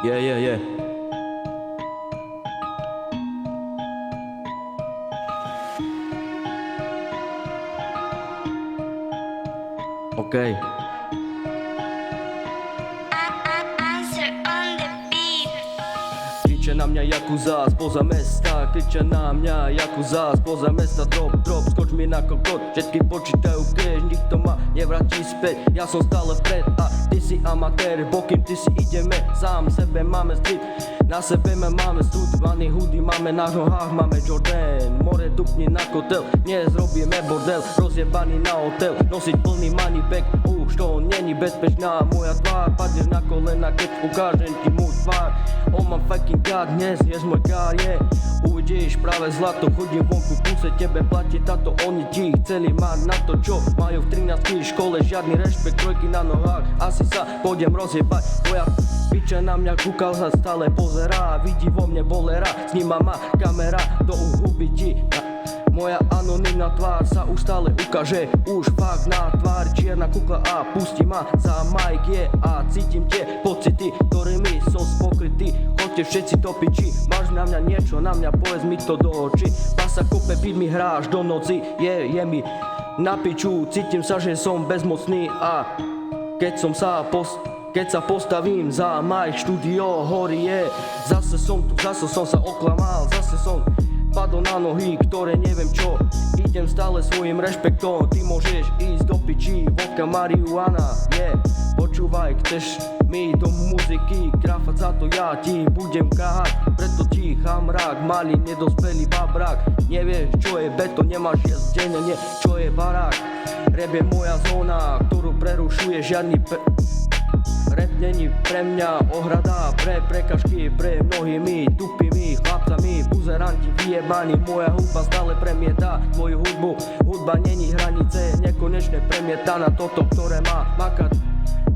Yeah. Okay. Answer on the beat. Kriče na mňa Yakuza spoza mesta, kriče na mňa Yakuza spoza mesta. Drop, skoč mi na kokot, všetky počítajú cash, nikto ma nevráti späť, ja som stále vpred a ty si amatér, pokým ty si ideme, sám sebe máme street, na sebe máme stud, vany hudy máme na nohách, máme Jordan, more dupni na kotel, dnes robíme bordel, rozjebaný na hotel, nosiť plný money bag, už to není bezpečná moja tvár, padneš na kolena, keď ukážem ti môj tvár. Oh my fucking god, dnes môj god, yeah. Uvidíš práve zlato, chodím vonku, kuse tebe platí táto, oni ti chceli mať na to, čo majú v 13 škole, žiadny rešpekt, trojky na nohách, asi sa pôjdem rozjebať, tvoja piča na mňa kúkal sa stále pozerá, vidí vo mne bolera, sníma ma kamera, do huby ti. Moja anonymná tvár sa už stále ukáže, už fakt na tvár, čierna kukla a pustí ma za mic, yeah, a cítim tie pocity, ktorými som spokrytý, chodte všetci do piči, máš na mňa niečo, na mňa povedz mi to do očí, pasa kope, beat mi hráš do noci, je mi na piču, cítim sa, že som bezmocný a keď sa postavím za mic, štúdio horí, je, zase som tu, zase som sa oklamal, zase som padol na nohy, ktoré neviem čo, idem stále svojim rešpektom, ty môžeš ísť do piči, vodka, marihuana, yeah. Počúvaj, chceš mi do muziky, grafať za to ja ti budem káhať, preto ti chamrák, malý nedospelý babrák, nevieš čo je beton, nemáš jesť denne, čo je barák, rap je moja zóna, ktorú prerušuje žiadny rap není pre mňa ohrada, pre prekažky, pre mnohými tupými chlapcami, buzeranti vyjebaní, moja hudba stále premieta tvoju hudbu, hudba není hranice, nekonečne premieta na toto, ktoré má makať,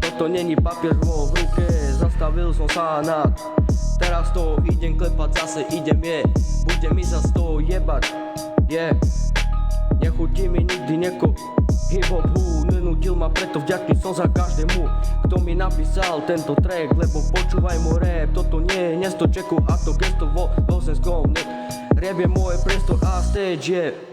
toto není papier vo v ruke, zastavil som sa nad, teraz to idem klepať, zase idem budem mi za to jebať, nechutí mi nikdy hip-hop nenútil ma, preto vďačný som za každému, kto mi napísal tento track, lebo počúvaj môj rap, toto nie je nesto čeku a to gesto vo Zenskom, rap je môj priestor a stage,